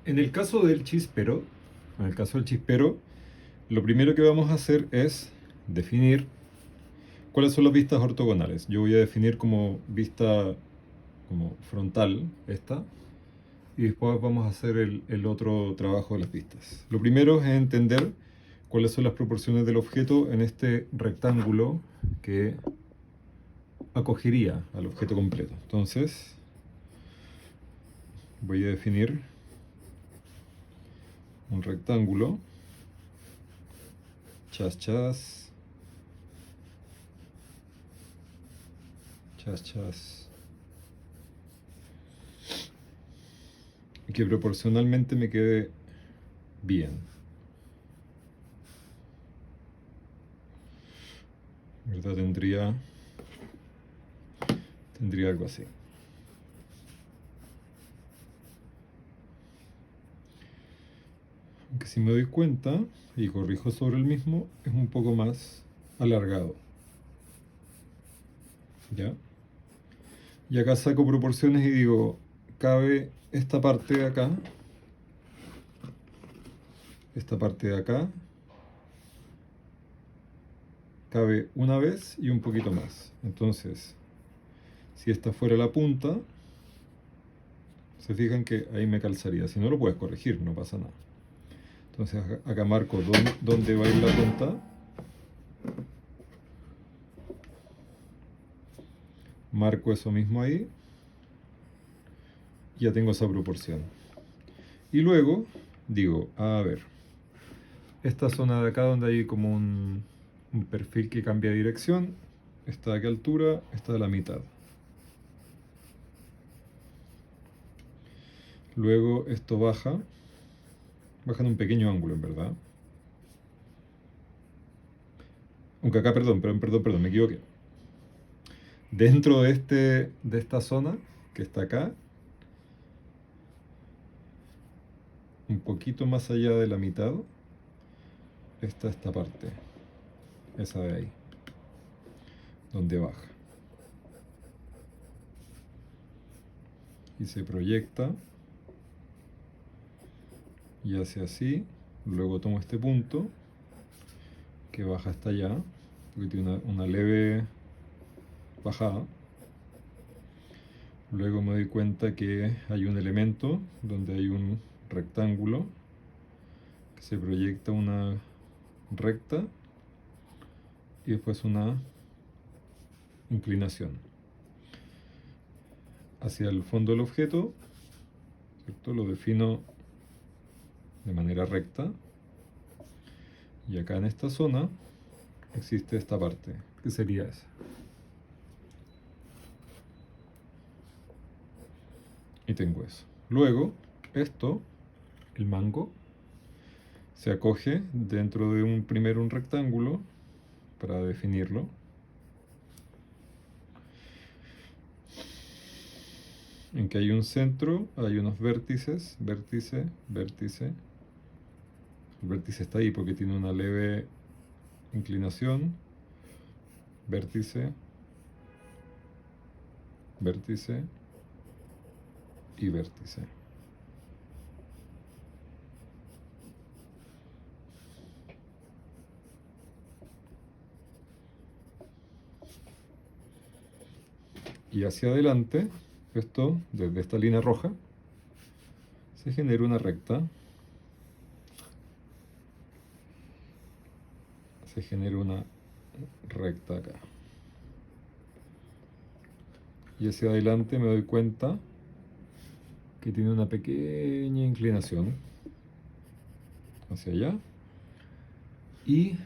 En el caso del chispero, en el caso del chispero, lo primero que vamos a hacer es definir cuáles son las vistas ortogonales. Yo voy a definir como vista como frontal esta, y después vamos a hacer el otro trabajo de las vistas. Lo primero es entender cuáles son las proporciones del objeto en este rectángulo que acogería al objeto completo. Entonces, voy a definir un rectángulo, chas chas, chas chas, y que proporcionalmente me quede bien. ¿Verdad? Tendría algo así. Aunque si me doy cuenta y corrijo sobre el mismo, es un poco más alargado. ¿Ya? Y acá saco proporciones y digo, cabe esta parte de acá, esta parte de acá, cabe una vez y un poquito más. Entonces, si esta fuera la punta, se fijan que ahí me calzaría. Si no, lo puedes corregir, no pasa nada. Entonces acá marco dónde va a ir la punta. Marco eso mismo ahí. Ya tengo esa proporción. Y luego digo, a ver, esta zona de acá donde hay como un perfil que cambia de dirección, está a qué altura, está a la mitad. Luego esto baja en un pequeño ángulo en verdad. Aunque acá, perdón, me equivoqué. Dentro de esta zona que está acá, un poquito más allá de la mitad, está esta parte, esa de ahí, donde baja. Y se proyecta y hace así. Luego tomo este punto que baja hasta allá, porque tiene una leve bajada. Luego me doy cuenta que hay un elemento donde hay un rectángulo que se proyecta una recta y después una inclinación hacia el fondo del objeto, ¿cierto? Lo defino de manera recta y acá en esta zona existe esta parte, que sería esa. Y tengo eso. Luego, esto, el mango, se acoge dentro de primero un rectángulo para definirlo. En que hay un centro, hay unos vértices, vértice, vértice. El vértice está ahí porque tiene una leve inclinación. Vértice, vértice y vértice. Y hacia adelante, esto, desde esta línea roja, se genera una recta. Se genera una recta acá. Y hacia adelante me doy cuenta que tiene una pequeña inclinación hacia allá. Y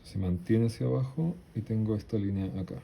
se mantiene hacia abajo y tengo esta línea acá.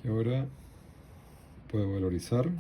Y ahora puedo valorizar.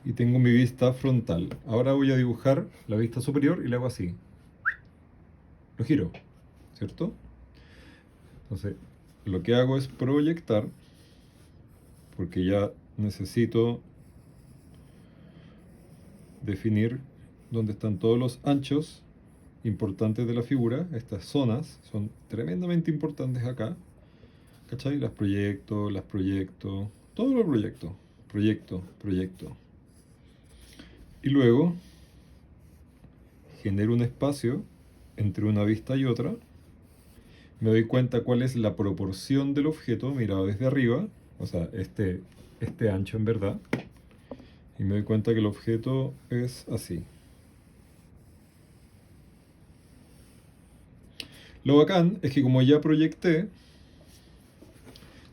Y tengo mi vista frontal. Ahora voy a dibujar la vista superior y le hago así. lo giro, ¿cierto? Entonces, lo que hago es proyectar, porque ya necesito definir dónde están todos los anchos importantes de la figura. Estas zonas son tremendamente importantes acá, ¿cachai? Las proyecto, todo lo proyecto. Y luego genero un espacio entre una vista y otra. Me doy cuenta cuál es la proporción del objeto mirado desde arriba, o sea, este ancho en verdad. Y me doy cuenta que el objeto es así. Lo bacán es que como ya proyecté,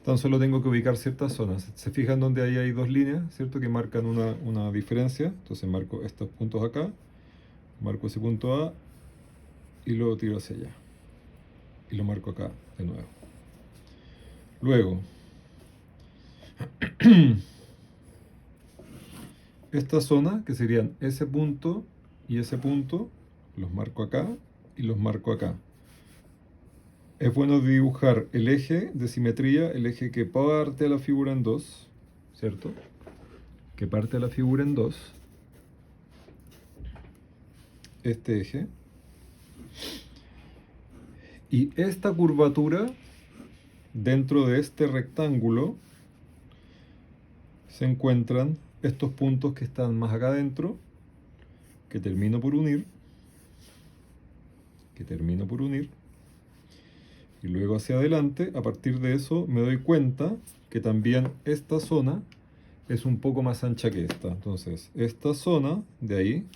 tan solo tengo que ubicar ciertas zonas. Se fijan donde ahí hay dos líneas, ¿cierto? Que marcan una diferencia. Entonces marco estos puntos acá, marco ese punto A y luego tiro hacia allá. Y lo marco acá de nuevo. Luego, esta zona, que serían ese punto y ese punto, los marco acá y los marco acá. Es bueno dibujar el eje de simetría, el eje que parte a la figura en dos, ¿cierto? Que parte a la figura en dos. Este eje. Y esta curvatura dentro de este rectángulo se encuentran estos puntos que están más acá adentro, que termino por unir, y luego hacia adelante. A partir de eso me doy cuenta que también esta zona es un poco más ancha que esta. Entonces, esta zona de ahí,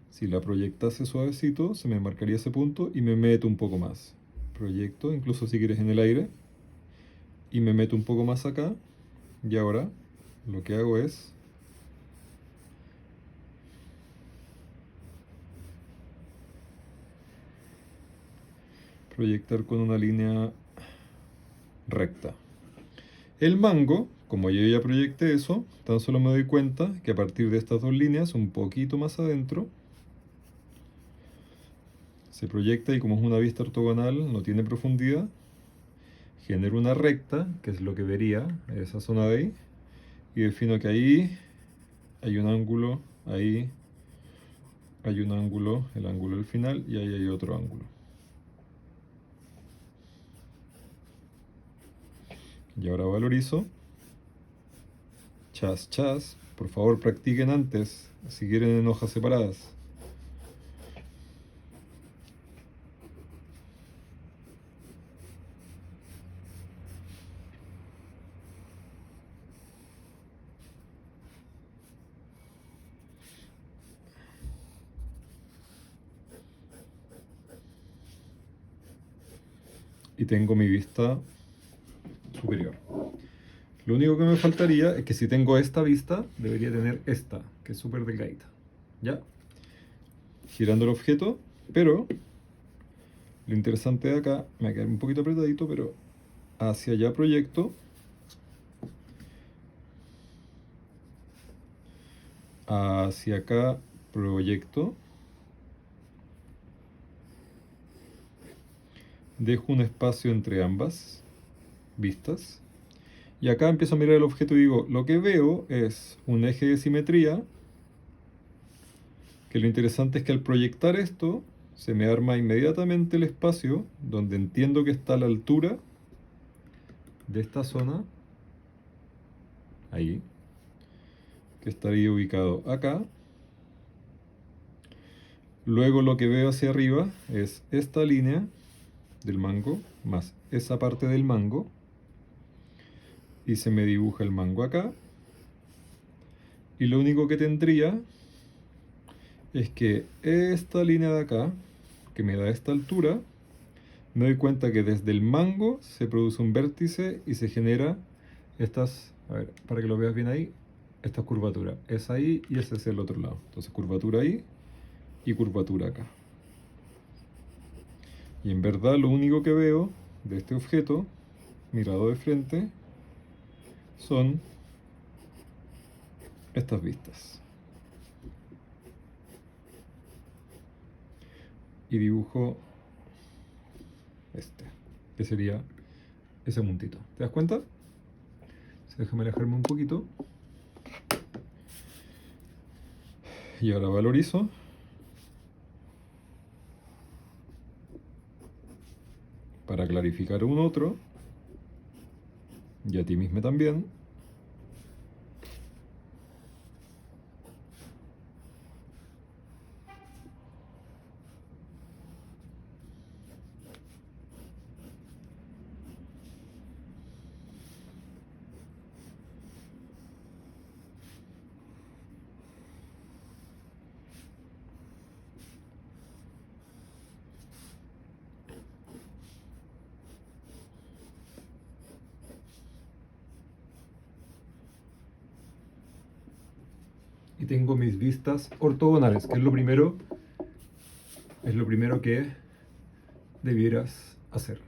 si la proyectase suavecito, se me marcaría ese punto y me meto un poco más. Proyecto, incluso si quieres en el aire, y me meto un poco más acá. Y ahora lo que hago es proyectar con una línea recta. El mango, como yo ya proyecté eso, tan solo me doy cuenta que a partir de estas dos líneas, un poquito más adentro, se proyecta, y como es una vista ortogonal, no tiene profundidad, genero una recta, que es lo que vería esa zona de ahí, y defino que ahí hay un ángulo, ahí hay un ángulo, el ángulo del final, y ahí hay otro ángulo. Y ahora valorizo. Chas, chas. Por favor, practiquen antes, si quieren en hojas separadas. Y tengo mi vista superior. Lo único que me faltaría es que si tengo esta vista, debería tener esta, que es súper delgadita. ¿Ya? Girando el objeto, pero lo interesante de acá, me va a quedar un poquito apretadito, pero hacia allá proyecto, hacia acá proyecto, dejo un espacio entre ambas vistas, y acá empiezo a mirar el objeto y digo, lo que veo es un eje de simetría, que lo interesante es que al proyectar esto, se me arma inmediatamente el espacio donde entiendo que está a la altura de esta zona, ahí, que estaría ubicado acá. Luego lo que veo hacia arriba es esta línea del mango más esa parte del mango, y se me dibuja el mango acá, y lo único que tendría es que esta línea de acá, que me da esta altura, me doy cuenta que desde el mango se produce un vértice y se genera estas, a ver, para que lo veas bien ahí, esta curvatura. Es ahí y ese es el otro lado. Entonces curvatura ahí y curvatura acá. Y en verdad lo único que veo de este objeto, mirado de frente, son estas vistas. Y dibujo este, que sería ese puntito. ¿Te das cuenta? Déjame alejarme un poquito. Y ahora valorizo. Para clarificar un otro. Y a ti mismo también. Y tengo mis vistas ortogonales, que es lo primero que debieras hacer.